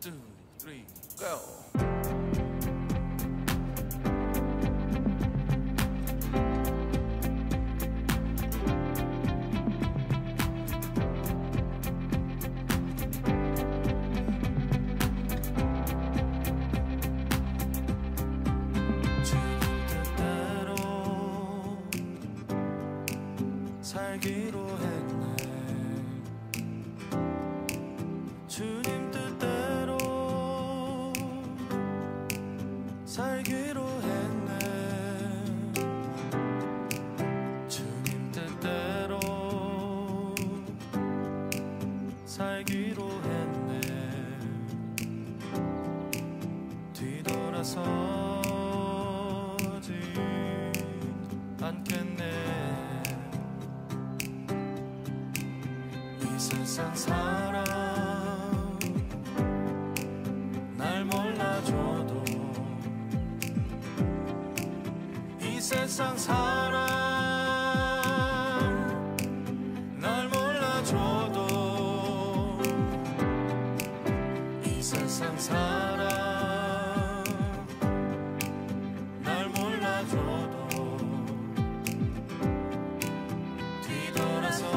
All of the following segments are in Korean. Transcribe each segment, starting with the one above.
2, 3, go. 살기로 했네. 주님 뜻대로 살기로 했네. 주님 뜻대로 살기로 했네. 뒤돌아서지 않겠네. 세상 사람 날 몰라줘도 이 세상 사람 날 몰라줘도 이 세상 사람 날 몰라줘도 뒤돌아서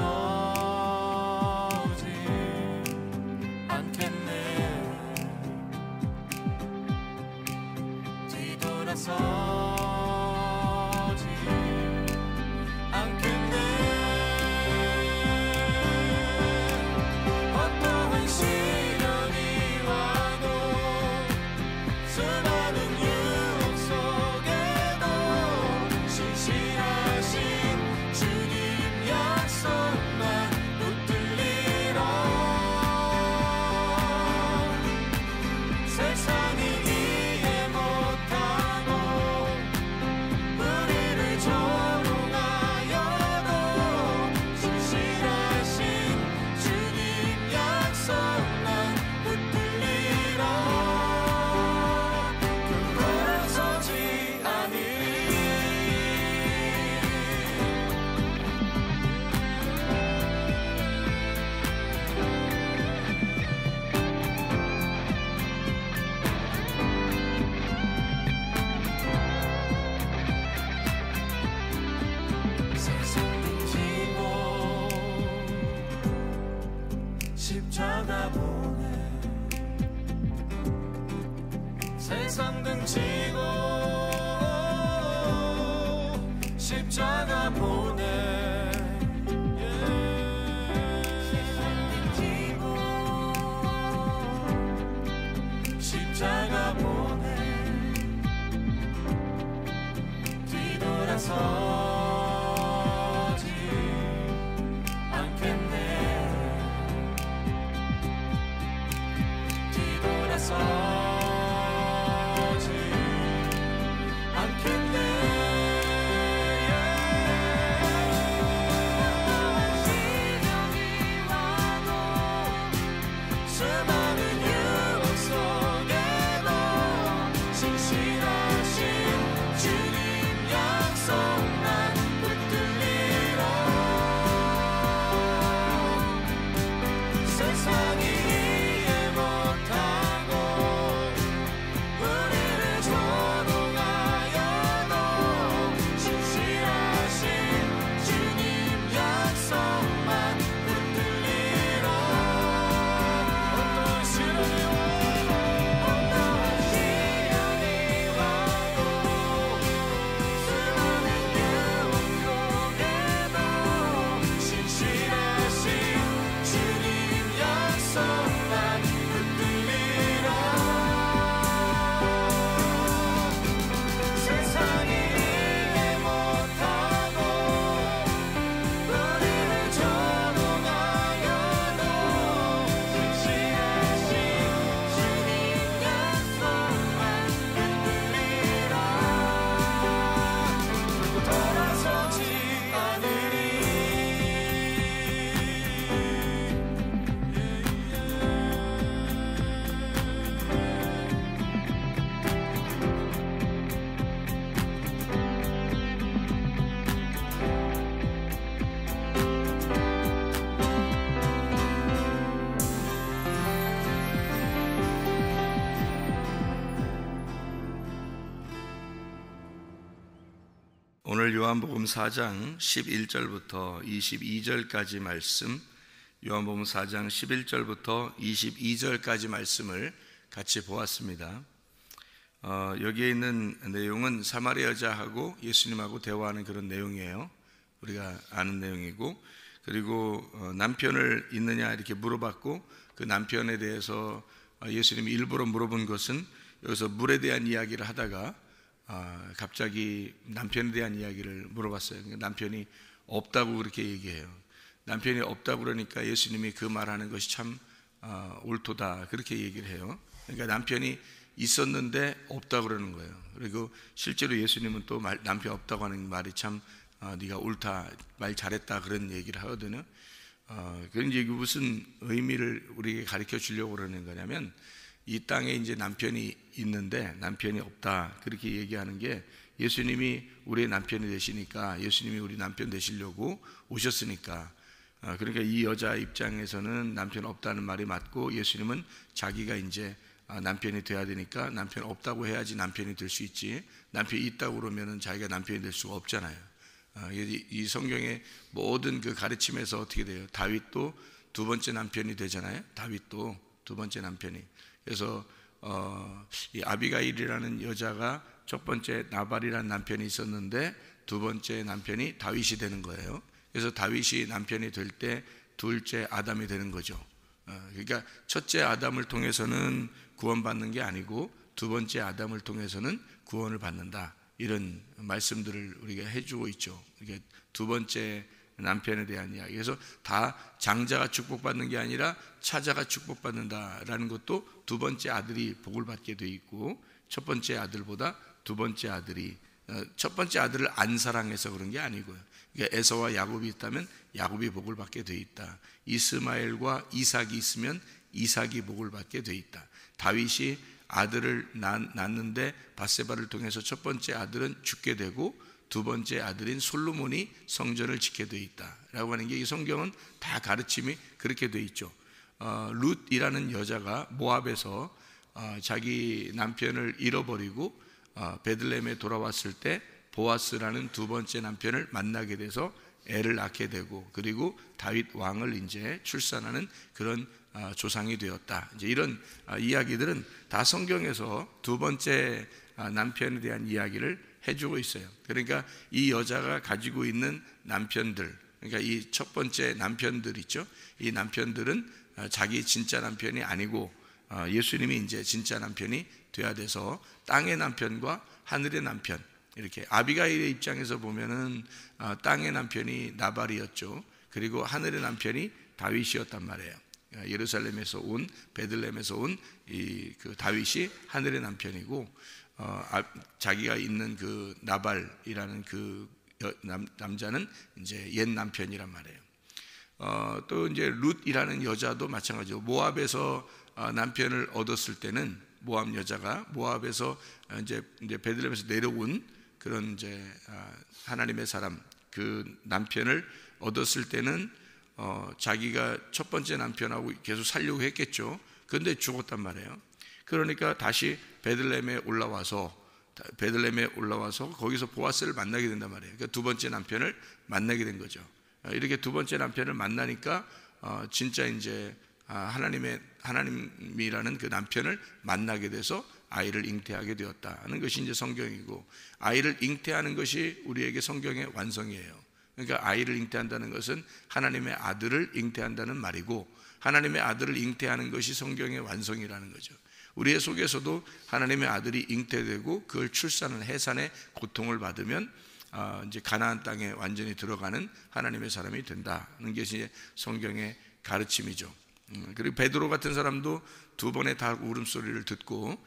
서지 않겠네. 어떠한 시련이 와도 수많은 유혹 속에도 신실하신 주님 약속만 붙들리라. 세상이 이해 못하고 조롱하여도 신실하신 주님 약속만 붙들리라. 돌아서지 않으리. 십자가 보내. 세상 등지고 십자가 보내. 세상 등지고 십자가 보내. 뒤돌아서지 않겠네. 서지 않겠네. 시련이 와도 수많은 유혹 속에도 신실하신 주님 약속만 붙들리라. 세상이 이해 못하고 오늘 요한복음 4장 11절부터 22절까지 말씀, 요한복음 4장 11절부터 22절까지 말씀을 같이 보았습니다. 여기에 있는 내용은 사마리아 여자하고 예수님하고 대화하는 그런 내용이에요. 우리가 아는 내용이고, 그리고 남편을 있느냐 이렇게 물어봤고, 그 남편에 대해서 예수님이 일부러 물어본 것은 여기서 물에 대한 이야기를 하다가 갑자기 남편에 대한 이야기를 물어봤어요. 남편이 없다고 그렇게 얘기해요. 남편이 없다고 그러니까 예수님이 그 말하는 것이 참 옳도다 그렇게 얘기를 해요. 그러니까 남편이 있었는데 없다고 그러는 거예요. 그리고 실제로 예수님은 또 남편 없다고 하는 말이 참 네가 옳다, 말 잘했다 그런 얘기를 하거든요. 그런 얘기 무슨 의미를 우리에게 가르쳐 주려고 그러는 거냐면, 이 땅에 이제 남편이 있는데 남편이 없다 그렇게 얘기하는 게, 예수님이 우리의 남편이 되시니까, 예수님이 우리 남편 되시려고 오셨으니까, 그러니까 이 여자 입장에서는 남편 없다는 말이 맞고, 예수님은 자기가 이제 남편이 돼야 되니까 남편 없다고 해야지 남편이 될 수 있지, 남편이 있다고 그러면은 자기가 남편이 될 수가 없잖아요. 이 성경의 모든 그 가르침에서 어떻게 돼요? 다윗도 두 번째 남편이 되잖아요. 다윗도 두 번째 남편이. 그래서 이 아비가일이라는 여자가 첫 번째 나발이라는 남편이 있었는데 두 번째 남편이 다윗이 되는 거예요. 그래서 다윗이 남편이 될 때 둘째 아담이 되는 거죠. 그러니까 첫째 아담을 통해서는 구원받는 게 아니고 두 번째 아담을 통해서는 구원을 받는다, 이런 말씀들을 우리가 해주고 있죠. 그러니까 두 번째 남편에 대한 이야기. 그래서 다 장자가 축복받는 게 아니라 차자가 축복받는다라는 것도 두 번째 아들이 복을 받게 돼 있고, 첫 번째 아들보다 두 번째 아들이, 첫 번째 아들을 안 사랑해서 그런 게 아니고요. 그러니까 에서와 야곱이 있다면 야곱이 복을 받게 돼 있다. 이스마엘과 이삭이 있으면 이삭이 복을 받게 돼 있다. 다윗이 아들을 낳는데 밧세바를 통해서 첫 번째 아들은 죽게 되고 두 번째 아들인 솔로몬이 성전을 지게 되어 있다라고 하는 게, 이 성경은 다 가르침이 그렇게 되어 있죠. 룻이라는 여자가 모압에서 자기 남편을 잃어버리고 베들레헴에 돌아왔을 때 보아스라는 두 번째 남편을 만나게 돼서 애를 낳게 되고, 그리고 다윗 왕을 이제 출산하는 그런 조상이 되었다. 이제 이런 이야기들은 다 성경에서 두 번째 남편에 대한 이야기를 해주고 있어요. 그러니까 이 여자가 가지고 있는 남편들, 그러니까 이 첫 번째 남편들 있죠. 이 남편들은 자기 진짜 남편이 아니고 예수님이 이제 진짜 남편이 돼야 돼서 땅의 남편과 하늘의 남편, 이렇게 아비가일의 입장에서 보면은 땅의 남편이 나발이었죠. 그리고 하늘의 남편이 다윗이었단 말이에요. 예루살렘에서 온, 베들레헴에서 온 그 다윗이 하늘의 남편이고, 자기가 있는 그 나발이라는 그 남자는 이제 옛 남편이란 말이에요. 또 이제 룻이라는 여자도 마찬가지로 모압에서 남편을 얻었을 때는, 모압 여자가 모압에서 이제 베들레헴에서 내려온 그런 이제 하나님의 사람, 그 남편을 얻었을 때는 자기가 첫 번째 남편하고 계속 살려고 했겠죠. 그런데 죽었단 말이에요. 그러니까 다시 베들레헴에 올라와서 거기서 보아스를 만나게 된단 말이에요. 그러니까 두 번째 남편을 만나게 된 거죠. 이렇게 두 번째 남편을 만나니까 진짜 이제 하나님이라는 그 남편을 만나게 돼서 아이를 잉태하게 되었다는 것이 이제 성경이고, 아이를 잉태하는 것이 우리에게 성경의 완성이에요. 그러니까 아이를 잉태한다는 것은 하나님의 아들을 잉태한다는 말이고, 하나님의 아들을 잉태하는 것이 성경의 완성이라는 거죠. 우리의 속에서도 하나님의 아들이 잉태되고 그걸 출산한 해산의 고통을 받으면 이제 가나안 땅에 완전히 들어가는 하나님의 사람이 된다는 것이 성경의 가르침이죠. 그리고 베드로 같은 사람도 두 번의 닭 울음소리를 듣고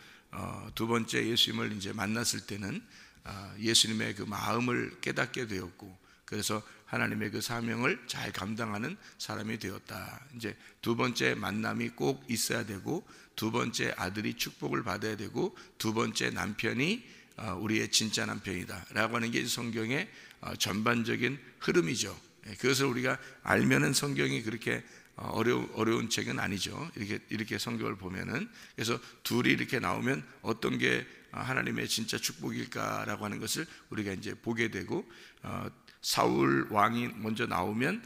두 번째 예수님을 이제 만났을 때는 예수님의 그 마음을 깨닫게 되었고, 그래서 하나님의 그 사명을 잘 감당하는 사람이 되었다. 이제 두 번째 만남이 꼭 있어야 되고, 두 번째 아들이 축복을 받아야 되고, 두 번째 남편이 우리의 진짜 남편이다 라고 하는 게 성경의 전반적인 흐름이죠. 그것을 우리가 알면은 성경이 그렇게 어려운 책은 아니죠. 이렇게 성경을 보면은. 그래서 둘이 이렇게 나오면 어떤 게 하나님의 진짜 축복일까라고 하는 것을 우리가 이제 보게 되고, 사울 왕이 먼저 나오면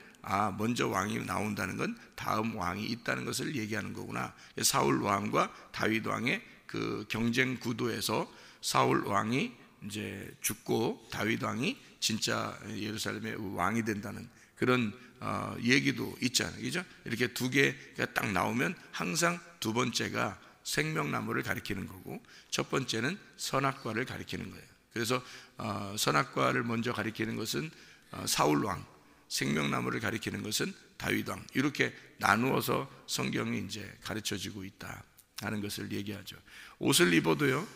먼저 왕이 나온다는 건 다음 왕이 있다는 것을 얘기하는 거구나. 사울 왕과 다윗 왕의 그 경쟁 구도에서 사울 왕이 이제 죽고 다윗 왕이 진짜 예루살렘의 왕이 된다는 그런 얘기도 있잖아요. 그죠? 이렇게 두 개가 딱 나오면 항상 두 번째가 생명나무를 가리키는 거고, 첫 번째는 선악과를 가리키는 거예요. 그래서 선악과를 먼저 가리키는 것은 사울 왕, 생명나무를 가리키는 것은 다윗 왕, 이렇게 나누어서 성경이 이제 가르쳐지고 있다 하는 것을 얘기하죠. 옷을 입어도요,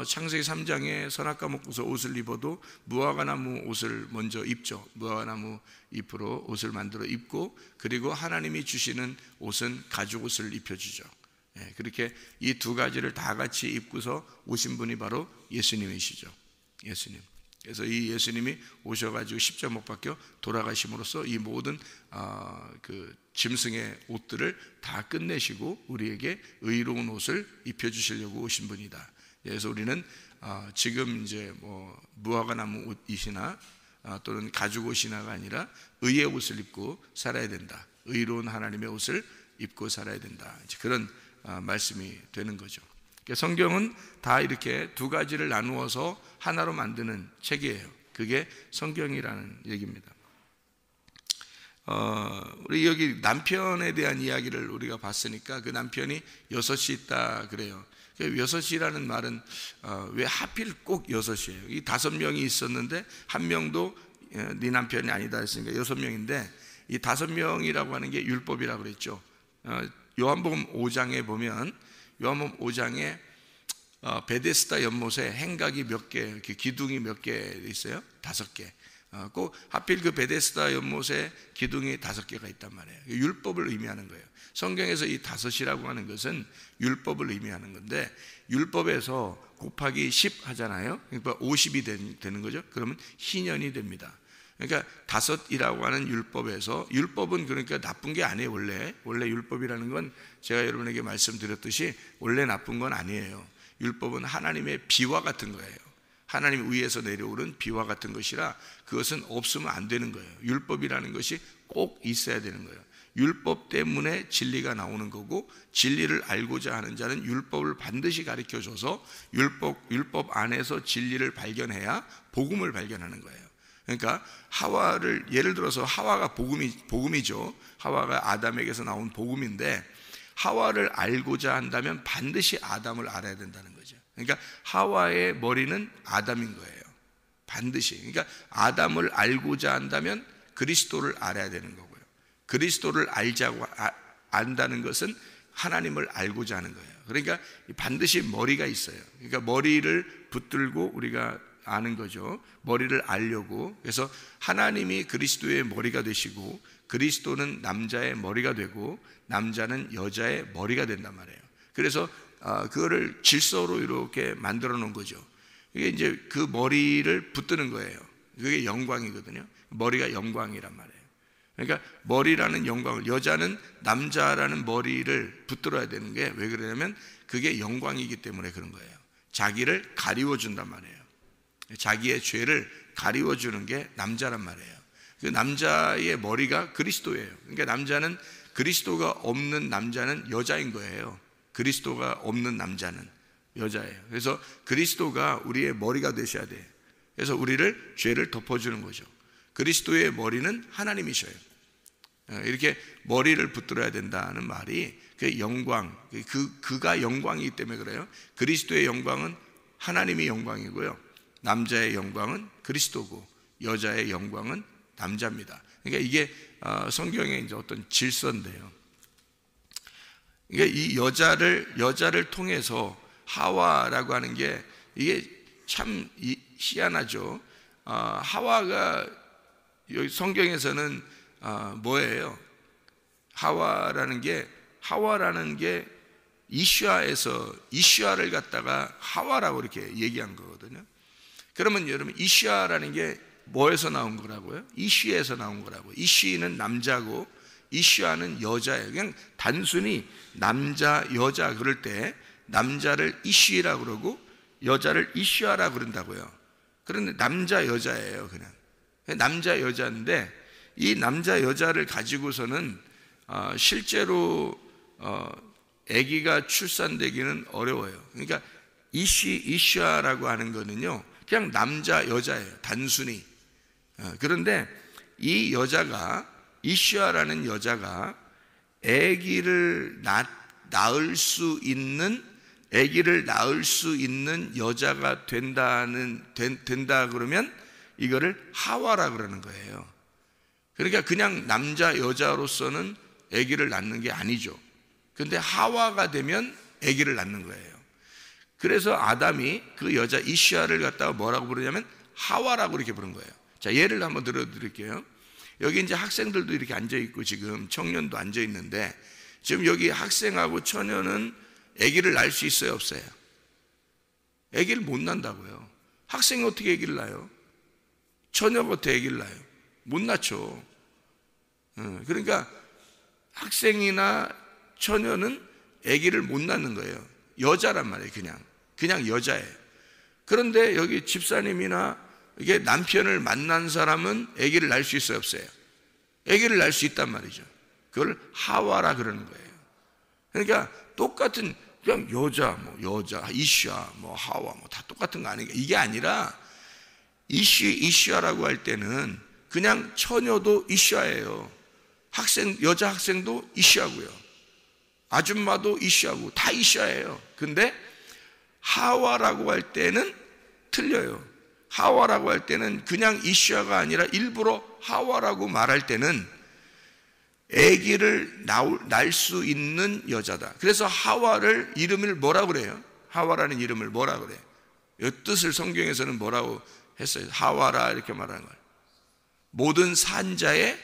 창세기 3장에 선악과 먹고서 옷을 입어도 무화과나무 옷을 먼저 입죠. 무화과나무 잎으로 옷을 만들어 입고, 그리고 하나님이 주시는 옷은 가죽옷을 입혀주죠. 그렇게 이 두 가지를 다 같이 입고서 오신 분이 바로 예수님이시죠. 예수님. 그래서 이 예수님이 오셔가지고 십자가 못 박혀 돌아가심으로써 이 모든 그 짐승의 옷들을 다 끝내시고 우리에게 의로운 옷을 입혀주시려고 오신 분이다. 그래서 우리는 지금 이제 무화과나무 옷이나 또는 가죽 옷이나가 아니라 의의 옷을 입고 살아야 된다. 의로운 하나님의 옷을 입고 살아야 된다. 이제 그런 말씀이 되는 거죠. 성경은 다 이렇게 두 가지를 나누어서 하나로 만드는 책이에요. 그게 성경이라는 얘기입니다. 우리 여기 남편에 대한 이야기를 우리가 봤으니까 그 남편이 6이 있다 그래요. 6이라는 말은 왜 하필 꼭 6이에요? 이 5명이 있었는데 한 명도 네 남편이 아니다 했으니까 6명인데, 이 5명이라고 하는 게 율법이라고 그랬죠. 요한복음 5장에 보면, 요한복음 5장에 베데스다 연못에 행각이 몇 개, 기둥이 몇 개 있어요? 5개. 꼭 하필 그 베데스다 연못에 기둥이 5개가 있단 말이에요. 율법을 의미하는 거예요. 성경에서 이 5이라고 하는 것은 율법을 의미하는 건데, 율법에서 곱하기 10 하잖아요. 그러니까 50이 되는 거죠. 그러면 희년이 됩니다. 그러니까 5이라고 하는 율법에서, 율법은 그러니까 나쁜 게 아니에요. 원래 율법이라는 건 제가 여러분에게 말씀드렸듯이 원래 나쁜 건 아니에요. 율법은 하나님의 비와 같은 거예요. 하나님 위에서 내려오는 비와 같은 것이라 그것은 없으면 안 되는 거예요. 율법이라는 것이 꼭 있어야 되는 거예요. 율법 때문에 진리가 나오는 거고, 진리를 알고자 하는 자는 율법을 반드시 가르쳐줘서 율법 안에서 진리를 발견해야 복음을 발견하는 거예요. 그러니까 하와를, 예를 들어서 하와가 복음이죠. 하와가 아담에게서 나온 복음인데, 하와를 알고자 한다면 반드시 아담을 알아야 된다는 거죠. 그러니까 하와의 머리는 아담인 거예요. 반드시. 그러니까 아담을 알고자 한다면 그리스도를 알아야 되는 거고요. 그리스도를 안다는 것은 하나님을 알고자 하는 거예요. 그러니까 반드시 머리가 있어요. 그러니까 머리를 붙들고 우리가 아는 거죠. 머리를 알려고. 그래서 하나님이 그리스도의 머리가 되시고, 그리스도는 남자의 머리가 되고, 남자는 여자의 머리가 된단 말이에요. 그래서 그거를 질서로 이렇게 만들어 놓은 거죠. 이게 이제 그 머리를 붙드는 거예요. 그게 영광이거든요. 머리가 영광이란 말이에요. 그러니까 머리라는 영광을, 여자는 남자라는 머리를 붙들어야 되는 게 왜 그러냐면 그게 영광이기 때문에 그런 거예요. 자기를 가리워 준단 말이에요. 자기의 죄를 가리워 주는 게 남자란 말이에요. 그 남자의 머리가 그리스도예요. 그러니까 남자는, 그리스도가 없는 남자는 여자인 거예요. 그리스도가 없는 남자는 여자예요. 그래서 그리스도가 우리의 머리가 되셔야 돼요. 그래서 우리를, 죄를 덮어주는 거죠. 그리스도의 머리는 하나님이셔요. 이렇게 머리를 붙들어야 된다는 말이 그 영광, 그가 영광이기 때문에 그래요. 그리스도의 영광은 하나님이 영광이고요, 남자의 영광은 그리스도고 여자의 영광은 남자입니다. 그러니까 이게 성경의 이제 어떤 질서인데요. 그러니까 이 여자를 통해서 하와라고 하는 게 이게 참 희한하죠. 하와가 여기 성경에서는 뭐예요? 하와라는 게 이슈아를 갖다가 하와라고 이렇게 얘기한 거거든요. 그러면 여러분, 이슈아라는 게 뭐에서 나온 거라고요? 이슈에서 나온 거라고요. 이슈는 남자고 이슈아는 여자예요. 그냥 단순히 남자, 여자 그럴 때 남자를 이슈라고 그러고 여자를 이슈아라고 그런다고요. 그런데 남자, 여자예요. 그냥 남자, 여자인데 이 남자, 여자를 가지고서는 실제로 아기가 출산되기는 어려워요. 그러니까 이슈아라고 하는 거는요 그냥 남자, 여자예요. 단순히. 그런데 이 여자가, 이슈아라는 여자가 아기를 낳을 수 있는 여자가 된다 그러면 이거를 하와라 그러는 거예요. 그러니까 그냥 남자, 여자로서는 아기를 낳는 게 아니죠. 근데 하와가 되면 아기를 낳는 거예요. 그래서 아담이 그 여자 이슈아를 갖다가 뭐라고 부르냐면 하와라고 이렇게 부른 거예요. 자, 예를 한번 들어드릴게요. 여기 이제 학생들도 이렇게 앉아있고 지금 청년도 앉아있는데 지금 여기 학생하고 처녀는 아기를 낳을 수 있어요, 없어요? 아기를 못 낳는다고요. 학생이 어떻게 아기를 낳아요? 처녀가 어떻게 아기를 낳아요? 못 낳죠. 그러니까 학생이나 처녀는 아기를 못 낳는 거예요. 여자란 말이에요. 그냥 여자예요. 그런데 여기 집사님이나 이게 남편을 만난 사람은 아기를 낳을 수 있어요, 없어요? 아기를 낳을 수 있단 말이죠. 그걸 하와라 그러는 거예요. 그러니까 똑같은 그냥 여자, 이슈아, 하와, 다 똑같은 거 아니에요. 이게 아니라 이슈아라고 할 때는 그냥 처녀도 이슈아예요. 여자 학생도 이슈아고요. 아줌마도 이슈아고 다 이슈아예요. 근데 하와라고 할 때는 틀려요. 하와라고 할 때는 그냥 이슈아가 아니라 일부러 하와라고 말할 때는 아기를 낳을 수 있는 여자다. 그래서 하와를 이름을 뭐라고 그래요? 하와라는 이름을 뭐라고 그래요? 이 뜻을 성경에서는 뭐라고 했어요? 하와라 이렇게 말하는 거예요. 모든 산자의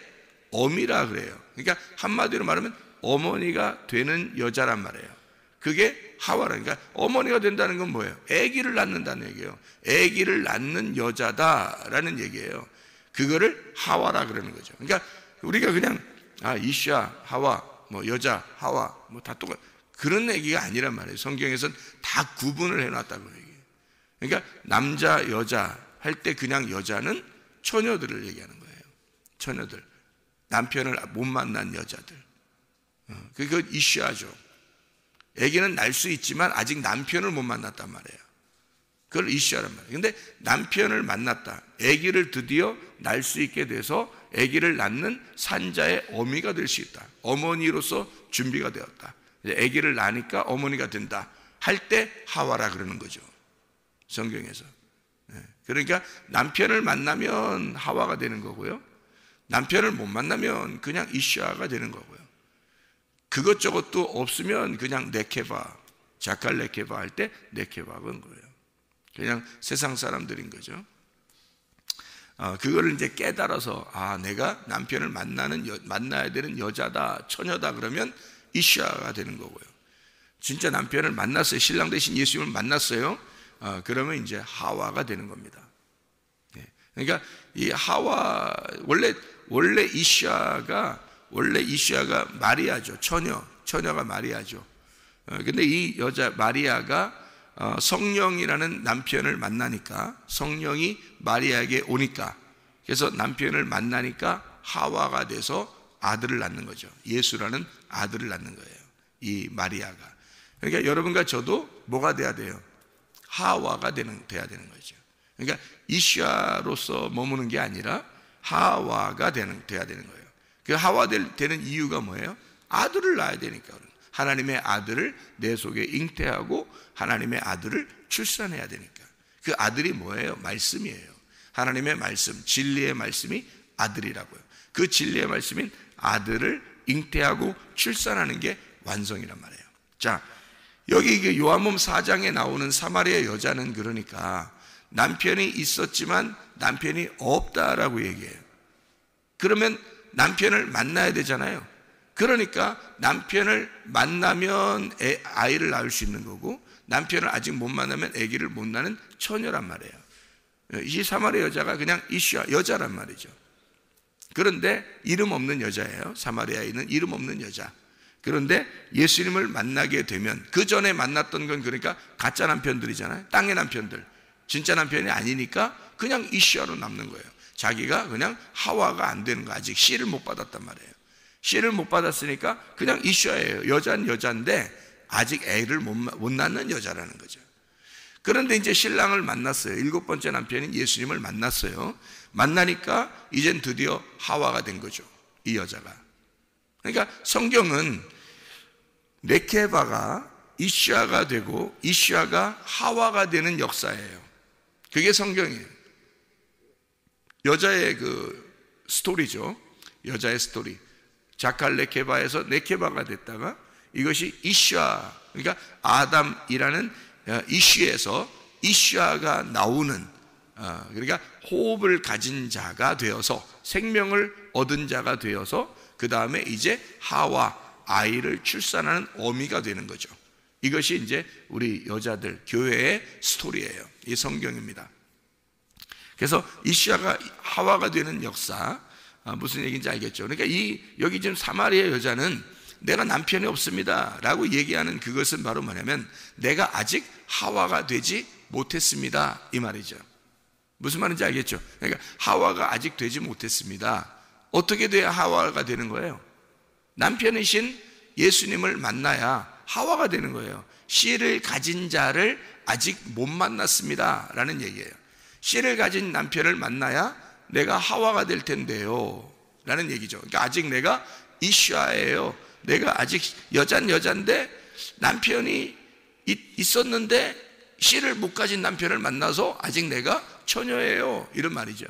어미라 그래요. 그러니까 한마디로 말하면 어머니가 되는 여자란 말이에요. 그게 하와라. 그러니까 어머니가 된다는 건 뭐예요? 아기를 낳는다는 얘기예요. 아기를 낳는 여자다라는 얘기예요. 그거를 하와라 그러는 거죠. 그러니까 우리가 그냥 이슈아, 하와, 여자, 하와, 다 똑같 그런 얘기가 아니란 말이에요. 성경에서는 다 구분을 해놨다고 얘기해요. 그러니까 남자, 여자 할 때 그냥 여자는 처녀들을 얘기하는 거예요. 처녀들, 남편을 못 만난 여자들. 그거 이슈아죠. 아기는 낳을 수 있지만 아직 남편을 못 만났단 말이에요. 그걸 이슈아란 말이에요. 근데 남편을 만났다, 아기를 드디어 낳을 수 있게 돼서 아기를 낳는 산자의 어미가 될 수 있다. 어머니로서 준비가 되었다. 아기를 낳으니까 어머니가 된다 할 때 하와라 그러는 거죠, 성경에서. 그러니까 남편을 만나면 하와가 되는 거고요, 남편을 못 만나면 그냥 이슈아가 되는 거고요. 그것저것도 없으면 그냥 네케바, 자칼 네케바 할 때 네케바 그런 거예요. 그냥 세상 사람들인 거죠. 그거를 이제 깨달아서 내가 남편을 만나야 되는 여자다, 처녀다 그러면 이슈아가 되는 거고요. 진짜 남편을 만났어요. 신랑 대신 예수님을 만났어요. 그러면 이제 하와가 되는 겁니다. 그러니까 이 하와 원래 이슈아가 마리아죠. 처녀가 마리아죠. 근데 이 여자 마리아가 성령이라는 남편을 만나니까, 성령이 마리아에게 오니까, 그래서 남편을 만나니까 하와가 돼서 아들을 낳는 거죠. 예수라는 아들을 낳는 거예요, 이 마리아가. 그러니까 여러분과 저도 뭐가 돼야 돼요? 하와가 돼야 되는 거죠. 그러니까 이슈아로서 머무는 게 아니라 하와가 돼야 되는 거예요. 그 하와 되는 이유가 뭐예요? 아들을 낳아야 되니까. 하나님의 아들을 내 속에 잉태하고 하나님의 아들을 출산해야 되니까. 그 아들이 뭐예요? 말씀이에요. 하나님의 말씀, 진리의 말씀이 아들이라고요. 그 진리의 말씀인 아들을 잉태하고 출산하는 게 완성이란 말이에요. 자, 여기 요한복음 4장에 나오는 사마리아 여자는 그러니까 남편이 있었지만 남편이 없다라고 얘기해요. 그러면 남편을 만나야 되잖아요. 그러니까 남편을 만나면 아이를 낳을 수 있는 거고, 남편을 아직 못 만나면 아기를 못 낳는 처녀란 말이에요. 이 사마리아 여자가 그냥 이슈아, 여자란 말이죠. 그런데 이름 없는 여자예요. 사마리아에 있는 이름 없는 여자. 그런데 예수님을 만나게 되면, 그 전에 만났던 건 그러니까 가짜 남편들이잖아요. 땅의 남편들. 진짜 남편이 아니니까 그냥 이슈아로 남는 거예요. 자기가 그냥 하와가 안 되는 거, 아직 씨를 못 받았단 말이에요. 씨를 못 받았으니까 그냥 이슈아예요. 여자는 여자인데 아직 애를 못 낳는 여자라는 거죠. 그런데 이제 신랑을 만났어요. 7번째 남편인 예수님을 만났어요. 만나니까 이젠 드디어 하와가 된 거죠, 이 여자가. 그러니까 성경은 레케바가 이슈아가 되고 이슈아가 하와가 되는 역사예요. 그게 성경이에요. 여자의 그 스토리죠. 여자의 스토리. 자칼 레케바에서 레케바가 됐다가 이것이 이슈아, 그러니까 아담이라는 이슈에서 이슈아가 나오는, 그러니까 호흡을 가진 자가 되어서, 생명을 얻은 자가 되어서 그 다음에 이제 하와, 아이를 출산하는 어미가 되는 거죠. 이것이 이제 우리 여자들 교회의 스토리예요. 이 성경입니다. 그래서 이슈아가 하와가 되는 역사, 무슨 얘기인지 알겠죠? 그러니까 여기 지금 사마리아 여자는 내가 남편이 없습니다 라고 얘기하는 그것은 바로 뭐냐면, 내가 아직 하와가 되지 못했습니다, 이 말이죠. 무슨 말인지 알겠죠? 그러니까 하와가 아직 되지 못했습니다. 어떻게 돼야 하와가 되는 거예요? 남편이신 예수님을 만나야 하와가 되는 거예요. 씨를 가진 자를 아직 못 만났습니다 라는 얘기예요. 씨를 가진 남편을 만나야 내가 하와가 될 텐데요 라는 얘기죠. 그러니까 아직 내가 이슈아예요. 내가 아직 여잔데 남편이 있었는데 씨를 못 가진 남편을 만나서 아직 내가 처녀예요, 이런 말이죠.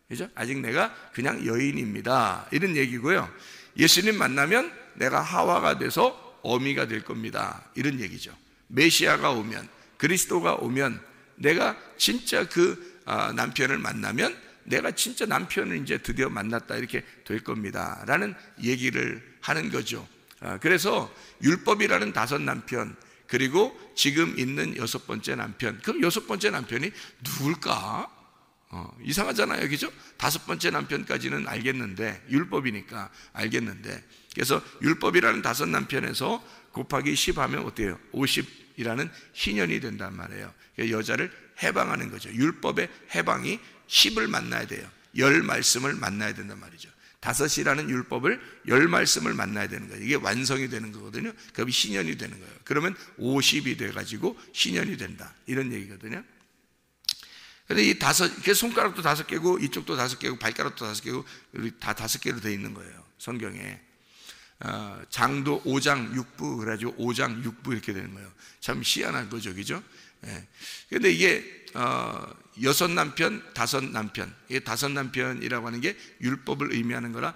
그죠? 아직 내가 그냥 여인입니다, 이런 얘기고요. 예수님 만나면 내가 하와가 돼서 어미가 될 겁니다, 이런 얘기죠. 메시아가 오면, 그리스도가 오면 내가 진짜 그 남편을 만나면 내가 진짜 남편을 이제 드디어 만났다, 이렇게 될 겁니다 라는 얘기를 하는 거죠. 그래서 율법이라는 5 남편, 그리고 지금 있는 6번째 남편, 그럼 6번째 남편이 누굴까? 이상하잖아요, 그죠? 5번째 남편까지는 알겠는데, 율법이니까 알겠는데, 그래서 율법이라는 5 남편에서 곱하기 10 하면 어때요? 50이라는 희년이 된단 말이에요. 여자를 해방하는 거죠. 율법의 해방이 10을 만나야 돼요. 10 말씀을 만나야 된단 말이죠. 5이라는 율법을 10 말씀을 만나야 되는 거예요. 이게 완성이 되는 거거든요. 그럼 희년이 되는 거예요. 그러면 50이 돼가지고 희년이 된다, 이런 얘기거든요. 근데 이 5, 손가락도 5개고 이쪽도 5개고 발가락도 5개고 우리 다 5개로 되어 있는 거예요, 성경에. 장도 5장 6부 그래가지고 5장 6부 이렇게 되는 거예요. 참 희한한 거죠, 그죠? 근데 이게 6 남편, 5 남편, 이게 5 남편이라고 하는 게 율법을 의미하는 거라,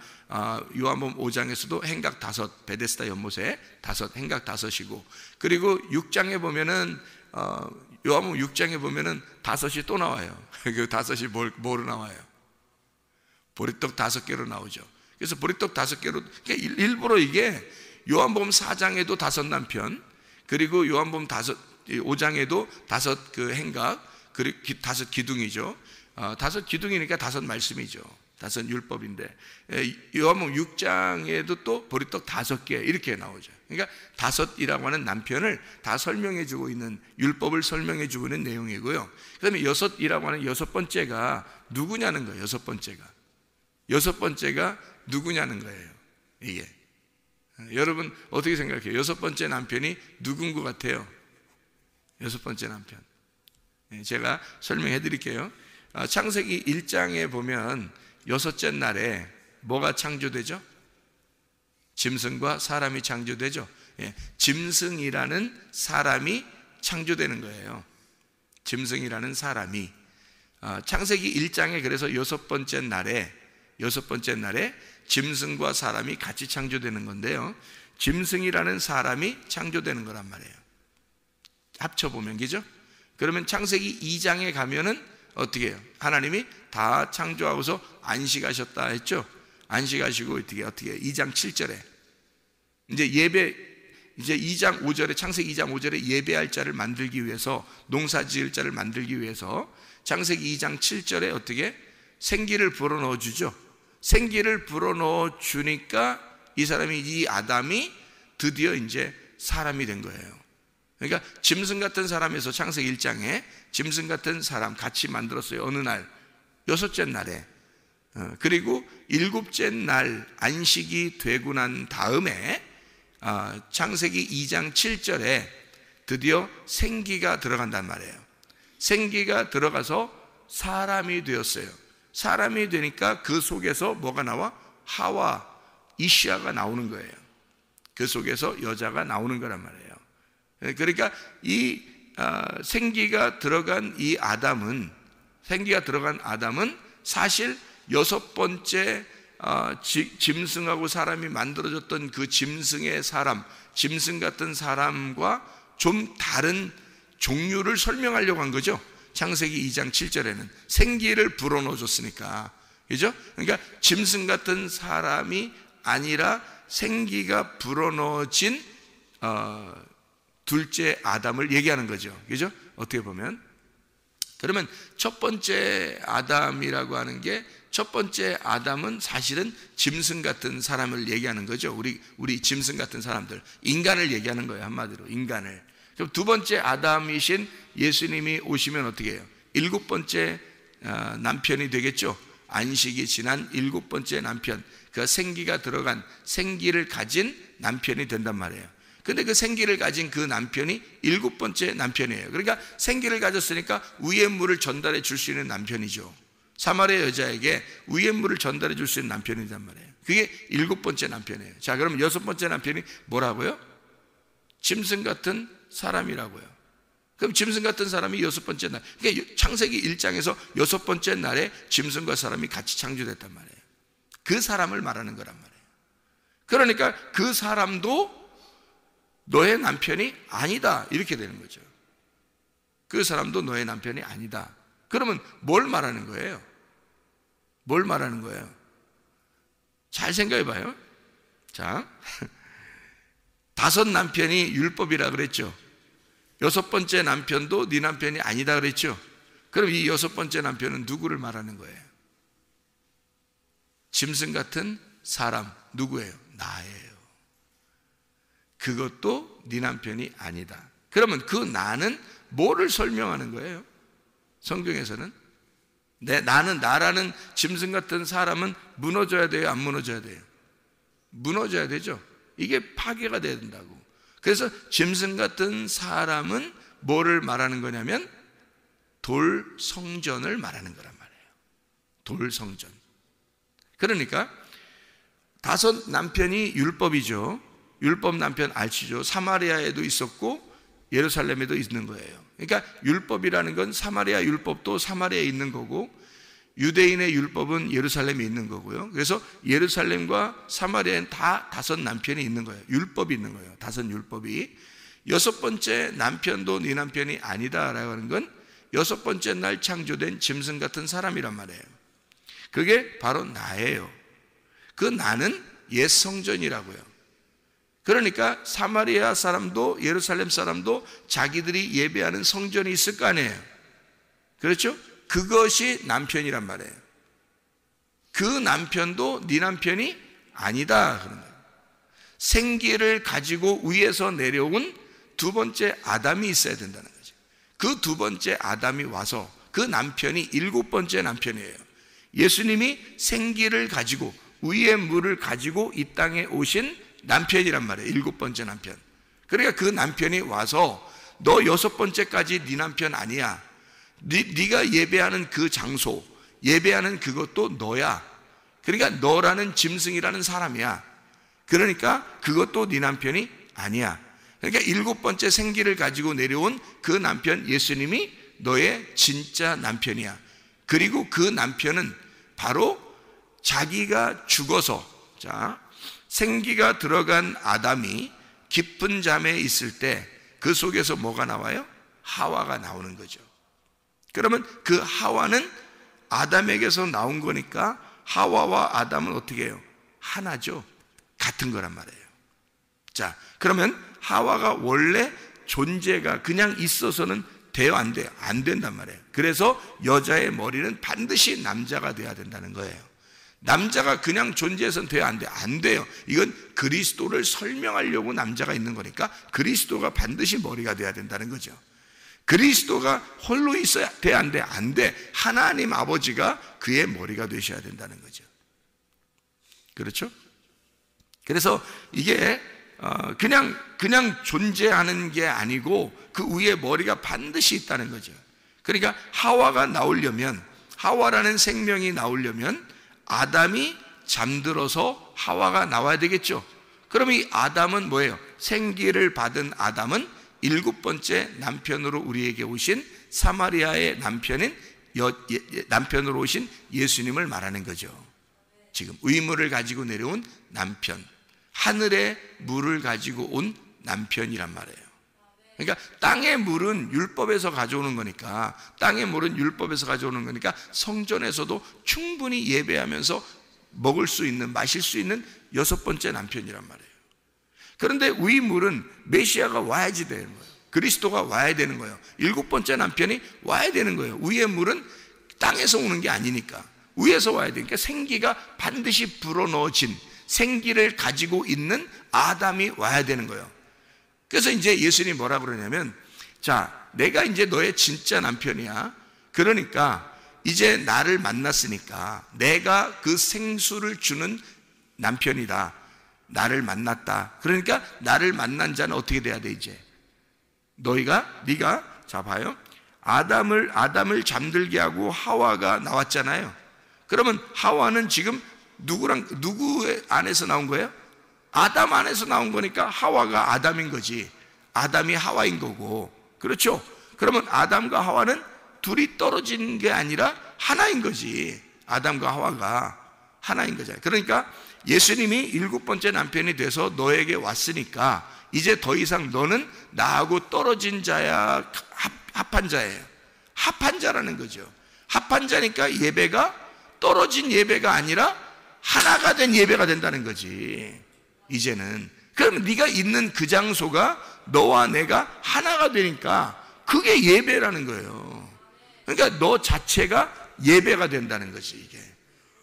요한복음 5장에서도 행각 5, 베데스다 연못에 5, 행각 5이고, 그리고 6장에 보면은 요한복음 6장에 보면은 5이 또 나와요. 그 5이 뭐로 나와요? 보리떡 5개로 나오죠. 그래서 보리떡 5개로, 그러니까 일부러 이게 요한복음 4장에도 5 남편, 그리고 요한복음 5장에도 5 그 행각, 그리고 5 기둥이죠. 5 기둥이니까 5 말씀이죠. 5 율법인데, 요한복음 6장에도 또 보리떡 5개 이렇게 나오죠. 그러니까 5이라고 하는 남편을 다 설명해주고 있는, 율법을 설명해주고 있는 내용이고요. 그 다음에 6이라고 하는 6번째가 누구냐는 거예요. 6번째가 누구냐는 거예요, 이게. 여러분 어떻게 생각해요? 6번째 남편이 누군 것 같아요? 6번째 남편, 제가 설명해 드릴게요. 창세기 1장에 보면 6째 날에 뭐가 창조되죠? 짐승과 사람이 창조되죠. 짐승이라는 사람이 창조되는 거예요. 짐승이라는 사람이. 창세기 1장에 그래서 6번째 날에 짐승과 사람이 같이 창조되는 건데요, 짐승이라는 사람이 창조되는 거란 말이에요. 합쳐보면, 그죠? 그러면 창세기 2장에 가면은 어떻게 해요? 하나님이 다 창조하고서 안식하셨다 했죠? 안식하시고 어떻게 2장 7절에 이제 2장 5절에, 창세기 2장 5절에 예배할 자를 만들기 위해서, 농사 지을 자를 만들기 위해서 창세기 2장 7절에 어떻게 생기를 불어넣어 주죠? 생기를 불어넣어 주니까 이 아담이 드디어 이제 사람이 된 거예요. 그러니까 짐승 같은 사람에서 창세기 1장에 짐승 같은 사람 같이 만들었어요. 어느 날, 6째 날에. 그리고 7째 날 안식이 되고 난 다음에 창세기 2장 7절에 드디어 생기가 들어간단 말이에요. 생기가 들어가서 사람이 되었어요. 사람이 되니까 그 속에서 뭐가 나와? 하와, 이시아가 나오는 거예요. 그 속에서 여자가 나오는 거란 말이에요. 그러니까 이 생기가 들어간 아담은 사실 6번째 짐승하고 사람이 만들어졌던 그 짐승의 사람, 짐승 같은 사람과 좀 다른 종류를 설명하려고 한 거죠. 창세기 2장 7절에는 생기를 불어넣어 줬으니까, 그죠? 그러니까 짐승 같은 사람이 아니라 생기가 불어넣어진 둘째 아담을 얘기하는 거죠. 그죠? 어떻게 보면. 그러면 첫 번째 아담이라고 하는 게, 첫 번째 아담은 사실은 짐승 같은 사람을 얘기하는 거죠. 우리 짐승 같은 사람들, 인간을 얘기하는 거예요. 한마디로 인간을. 그럼 두 번째 아담이신 예수님이 오시면 어떻게 해요? 7번째 남편이 되겠죠. 안식이 지난 7번째 남편, 그 생기가 들어간, 생기를 가진 남편이 된단 말이에요. 근데 그 생기를 가진 그 남편이 7번째 남편이에요. 그러니까 생기를 가졌으니까 위의 물을 전달해 줄 수 있는 남편이죠. 사마리아 여자에게 위의 물을 전달해 줄 수 있는 남편이란 말이에요. 그게 7번째 남편이에요. 자, 그럼 6번째 남편이 뭐라고요? 짐승 같은 사람이라고요. 그럼 짐승 같은 사람이 6번째 날, 그러니까 창세기 1장에서 6번째 날에 짐승과 사람이 같이 창조됐단 말이에요. 그 사람을 말하는 거란 말이에요. 그러니까 그 사람도 너의 남편이 아니다, 이렇게 되는 거죠. 그 사람도 너의 남편이 아니다. 그러면 뭘 말하는 거예요? 뭘 말하는 거예요? 잘 생각해 봐요. 자, 5 남편이 율법이라 그랬죠. 6번째 남편도 네 남편이 아니다 그랬죠. 그럼 이 6번째 남편은 누구를 말하는 거예요? 짐승 같은 사람, 누구예요? 나예요. 그것도 네 남편이 아니다. 그러면 그 나는 뭐를 설명하는 거예요? 성경에서는 나라는 짐승 같은 사람은 무너져야 돼요? 안 무너져야 돼요? 무너져야 되죠. 이게 파괴가 돼야 된다고. 그래서 짐승 같은 사람은 뭐를 말하는 거냐면 돌 성전을 말하는 거란 말이에요. 돌 성전. 그러니까 5 남편이 율법이죠. 율법 남편 아시죠? 사마리아에도 있었고 예루살렘에도 있는 거예요. 그러니까 율법이라는 건 사마리아 율법도 사마리아에 있는 거고, 유대인의 율법은 예루살렘에 있는 거고요. 그래서 예루살렘과 사마리아에는 다 5 남편이 있는 거예요. 율법이 있는 거예요. 5 율법이. 6번째 남편도 네 남편이 아니다라고 하는 건 6번째 날 창조된 짐승 같은 사람이란 말이에요. 그게 바로 나예요. 그 나는 옛 성전이라고요. 그러니까 사마리아 사람도 예루살렘 사람도 자기들이 예배하는 성전이 있을 거 아니에요. 그렇죠? 그것이 남편이란 말이에요. 그 남편도 네 남편이 아니다 그런 거예요. 생기를 가지고 위에서 내려온 2번째 아담이 있어야 된다는 거죠. 그 2번째 아담이 와서 그 남편이 7번째 남편이에요. 예수님이 생기를 가지고 위의 물을 가지고 이 땅에 오신 남편이란 말이에요. 7번째 남편. 그러니까 그 남편이 와서 너 6번째까지 네 남편 아니야. 네가 예배하는 그 장소, 예배하는 그것도 너야. 그러니까 너라는 짐승이라는 사람이야. 그러니까 그것도 네 남편이 아니야. 그러니까 7번째 생기를 가지고 내려온 그 남편 예수님이 너의 진짜 남편이야. 그리고 그 남편은 바로 자기가 죽어서, 자, 생기가 들어간 아담이 깊은 잠에 있을 때 그 속에서 뭐가 나와요? 하와가 나오는 거죠. 그러면 그 하와는 아담에게서 나온 거니까 하와와 아담은 어떻게 해요? 하나죠. 같은 거란 말이에요. 자, 그러면 하와가 원래 존재가 그냥 있어서는 돼요? 안 돼요? 안 된단 말이에요. 그래서 여자의 머리는 반드시 남자가 돼야 된다는 거예요. 남자가 그냥 존재해서는 돼요? 안 돼요? 안 돼요. 이건 그리스도를 설명하려고 남자가 있는 거니까 그리스도가 반드시 머리가 돼야 된다는 거죠. 그리스도가 홀로 있어야 돼? 안 돼? 안 돼. 하나님 아버지가 그의 머리가 되셔야 된다는 거죠. 그렇죠? 그래서 이게 그냥 존재하는 게 아니고 그 위에 머리가 반드시 있다는 거죠. 그러니까 하와가 나오려면, 하와라는 생명이 나오려면 아담이 잠들어서 하와가 나와야 되겠죠. 그럼 이 아담은 뭐예요? 생기를 받은 아담은 7번째 남편으로 우리에게 오신 사마리아의 남편으로 오신 예수님을 말하는 거죠. 지금 의무를 가지고 내려온 남편, 하늘의 물을 가지고 온 남편이란 말이에요. 그러니까 땅의 물은 율법에서 가져오는 거니까, 땅의 물은 율법에서 가져오는 거니까 성전에서도 충분히 예배하면서 먹을 수 있는, 마실 수 있는 6번째 남편이란 말이에요. 그런데 위 물은 메시아가 와야지 되는 거예요. 그리스도가 와야 되는 거예요. 7번째 남편이 와야 되는 거예요. 위의 물은 땅에서 오는 게 아니니까 위에서 와야 되니까 생기가 반드시 불어넣어진 생기를 가지고 있는 아담이 와야 되는 거예요. 그래서 이제 예수님이 뭐라 그러냐면, 자, 내가 이제 너의 진짜 남편이야. 그러니까 이제 나를 만났으니까 내가 그 생수를 주는 남편이다. 나를 만났다. 그러니까 나를 만난 자는 어떻게 돼야 돼? 이제 네가 자 봐요. 아담을 잠들게 하고 하와가 나왔잖아요. 그러면 하와는 지금 누구 안에서 나온 거예요? 아담 안에서 나온 거니까 하와가 아담인 거지, 아담이 하와인 거고. 그렇죠? 그러면 아담과 하와는 둘이 떨어진 게 아니라 하나인 거지. 아담과 하와가 하나인 거잖아요. 그러니까 예수님이 7번째 남편이 돼서 너에게 왔으니까 이제 더 이상 너는 나하고 떨어진 자야, 합한 자예요. 합한 자라는 거죠. 합한 자니까 예배가 떨어진 예배가 아니라 하나가 된 예배가 된다는 거지. 이제는 그러면 네가 있는 그 장소가 너와 내가 하나가 되니까 그게 예배라는 거예요. 그러니까 너 자체가 예배가 된다는 거지, 이게.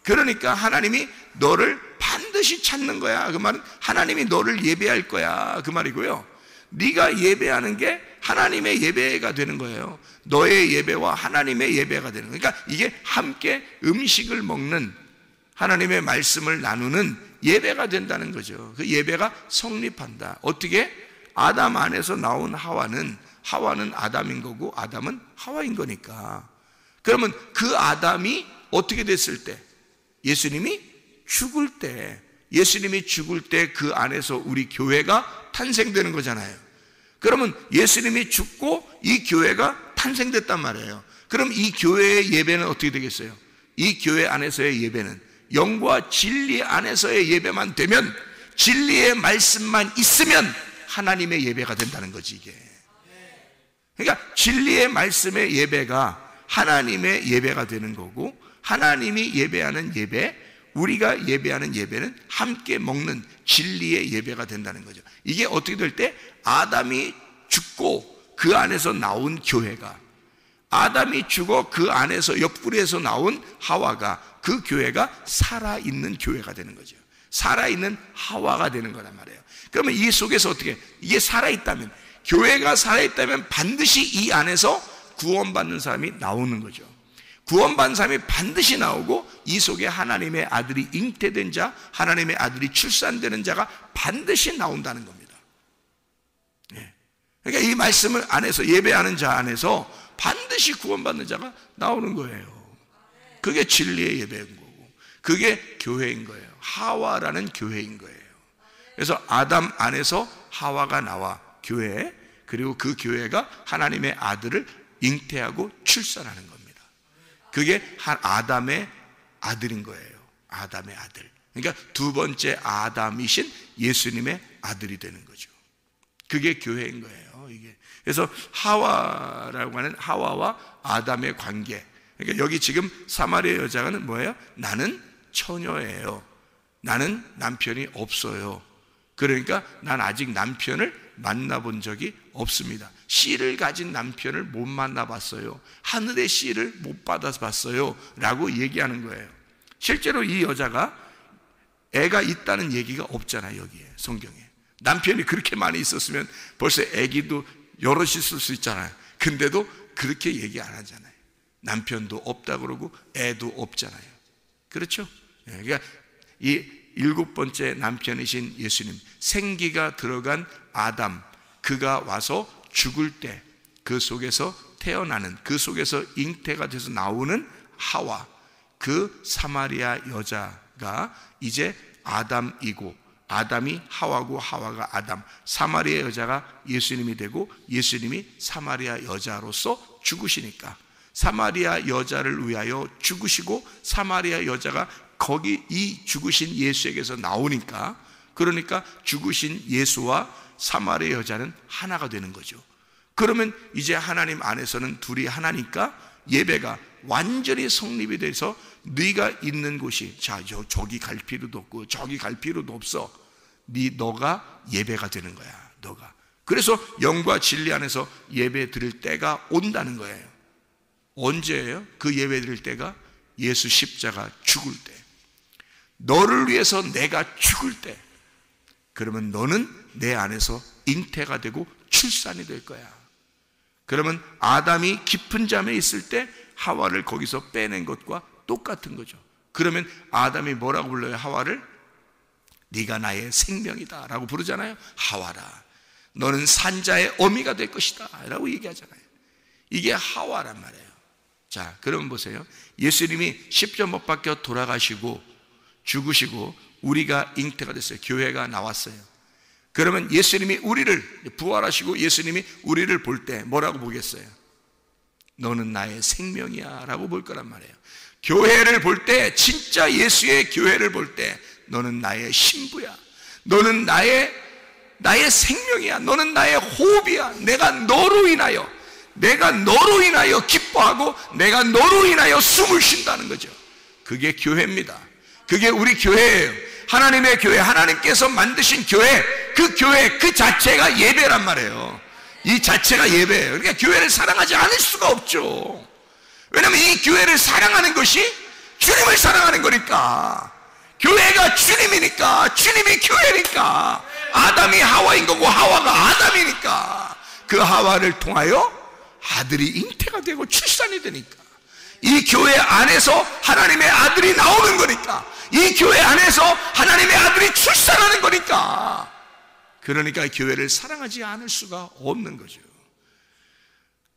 그러니까 하나님이 너를 반드시 찾는 거야. 그 말은 하나님이 너를 예배할 거야, 그 말이고요. 네가 예배하는 게 하나님의 예배가 되는 거예요. 너의 예배와 하나님의 예배가 되는 거예요. 그러니까 이게 함께 음식을 먹는, 하나님의 말씀을 나누는 예배가 된다는 거죠. 그 예배가 성립한다. 어떻게? 아담 안에서 나온 하와는 아담인 거고 아담은 하와인 거니까. 그러면 그 아담이 어떻게 됐을 때? 예수님이 죽을 때 그 안에서 우리 교회가 탄생되는 거잖아요. 그러면 예수님이 죽고 이 교회가 탄생됐단 말이에요. 그럼 이 교회의 예배는 어떻게 되겠어요? 이 교회 안에서의 예배는 영과 진리 안에서의 예배만 되면, 진리의 말씀만 있으면 하나님의 예배가 된다는 거지, 이게. 그러니까 진리의 말씀의 예배가 하나님의 예배가 되는 거고, 하나님이 예배하는 예배, 우리가 예배하는 예배는 함께 먹는 진리의 예배가 된다는 거죠. 이게 어떻게 될 때? 아담이 죽고 그 안에서 나온 교회가, 아담이 죽어 그 안에서 옆구리에서 나온 하와가, 그 교회가 살아있는 교회가 되는 거죠. 살아있는 하와가 되는 거란 말이에요. 그러면 이 속에서 어떻게, 이게 살아있다면, 교회가 살아있다면 반드시 이 안에서 구원받는 사람이 나오는 거죠. 구원받는 사람이 반드시 나오고, 이 속에 하나님의 아들이 잉태된 자, 하나님의 아들이 출산되는 자가 반드시 나온다는 겁니다. 그러니까 이 말씀을 안에서, 예배하는 자 안에서 반드시 구원받는 자가 나오는 거예요. 그게 진리의 예배인 거고, 그게 교회인 거예요. 하와라는 교회인 거예요. 그래서 아담 안에서 하와가 나와 교회, 그리고 그 교회가 하나님의 아들을 잉태하고 출산하는 겁니다. 그게 아담의 아들인 거예요. 아담의 아들. 그러니까 두 번째 아담이신 예수님의 아들이 되는 거죠. 그게 교회인 거예요, 이게. 그래서 하와라고 하는 하와와 아담의 관계. 그러니까 여기 지금 사마리아 여자는 뭐예요? 나는 처녀예요. 나는 남편이 없어요. 그러니까 난 아직 남편을 만나본 적이 없습니다. 씨를 가진 남편을 못 만나봤어요. 하늘의 씨를 못 받아봤어요 라고 얘기하는 거예요. 실제로 이 여자가 애가 있다는 얘기가 없잖아요. 여기에 성경에 남편이 그렇게 많이 있었으면 벌써 애기도 여럿 있을 수 있잖아요. 근데도 그렇게 얘기 안 하잖아요. 남편도 없다 그러고 애도 없잖아요. 그렇죠? 그러니까 이 7번째 남편이신 예수님, 생기가 들어간 아담, 그가 와서 죽을 때 그 속에서 태어나는, 그 속에서 잉태가 돼서 나오는 하와, 그 사마리아 여자가 이제 아담이고, 아담이 하와고 하와가 아담, 사마리아 여자가 예수님이 되고 예수님이 사마리아 여자로서 죽으시니까 사마리아 여자를 위하여 죽으시고, 사마리아 여자가 거기 이 죽으신 예수에게서 나오니까, 그러니까 죽으신 예수와 사마리아 여자는 하나가 되는 거죠. 그러면 이제 하나님 안에서는 둘이 하나니까 예배가 완전히 성립이 돼서 네가 있는 곳이, 자, 저기 갈 필요도 없고 저기 갈 필요도 없어. 너가 예배가 되는 거야. 너가. 그래서 영과 진리 안에서 예배 드릴 때가 온다는 거예요. 언제예요? 그 예배 드릴 때가 예수 십자가 죽을 때, 너를 위해서 내가 죽을 때, 그러면 너는 내 안에서 잉태가 되고 출산이 될 거야. 그러면 아담이 깊은 잠에 있을 때 하와를 거기서 빼낸 것과 똑같은 거죠. 그러면 아담이 뭐라고 불러요? 하와를? 네가 나의 생명이다 라고 부르잖아요. 하와라, 너는 산자의 어미가 될 것이다 라고 얘기하잖아요. 이게 하와란 말이에요. 자, 그럼 보세요. 예수님이 십자가 못 박혀 돌아가시고 죽으시고 우리가 잉태가 됐어요. 교회가 나왔어요. 그러면 예수님이 우리를, 부활하시고 예수님이 우리를 볼 때 뭐라고 보겠어요? 너는 나의 생명이야 라고 볼 거란 말이에요. 교회를 볼 때, 진짜 예수의 교회를 볼 때 너는 나의 신부야, 너는 나의 생명이야, 너는 나의 호흡이야. 내가 너로 인하여 기뻐하고 내가 너로 인하여 숨을 쉰다는 거죠. 그게 교회입니다. 그게 우리 교회예요. 하나님의 교회, 하나님께서 만드신 교회, 그 교회 그 자체가 예배란 말이에요. 이 자체가 예배예요. 그러니까 교회를 사랑하지 않을 수가 없죠. 왜냐하면 이 교회를 사랑하는 것이 주님을 사랑하는 거니까. 교회가 주님이니까, 주님이 교회니까, 아담이 하와인 거고 하와가 아담이니까 그 하와를 통하여 아들이 잉태가 되고 출산이 되니까, 이 교회 안에서 하나님의 아들이 나오는 거니까, 이 교회 안에서 하나님의 아들이 출산하는 거니까, 그러니까 교회를 사랑하지 않을 수가 없는 거죠.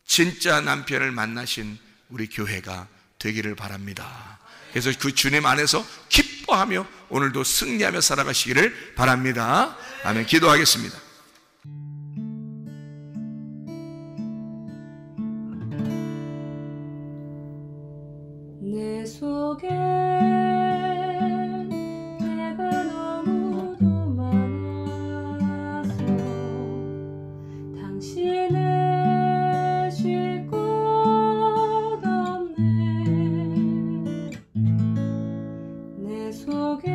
진짜 남편을 만나신 우리 교회가 되기를 바랍니다. 그래서 그 주님 안에서 기뻐하며 오늘도 승리하며 살아가시기를 바랍니다. 아멘. 기도하겠습니다. 내 속에 내가 너무도 많아서 당신을 쉴 곳 없네. 내 속에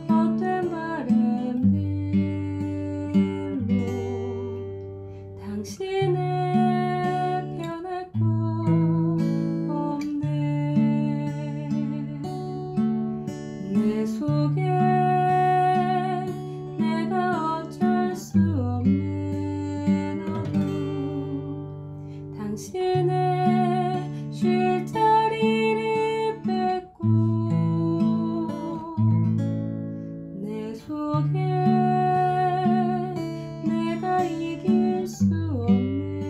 헛된 바램들로 당신을 내 속에 내가 어쩔 수 없는 어둠, 당신의 쉴 자리를 뺏고 내 속에 내가 이길 수 없는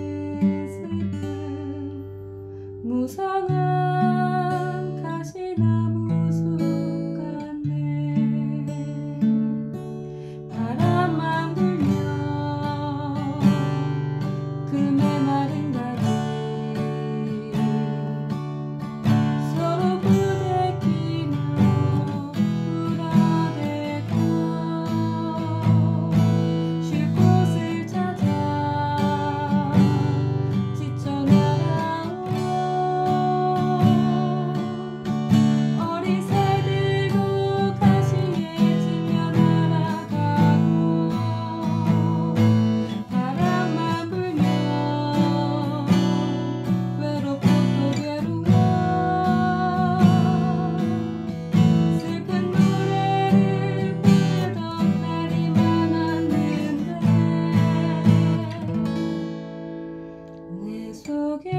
속에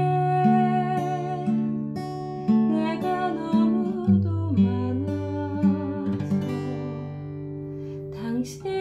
내가 너무도 많아서 당신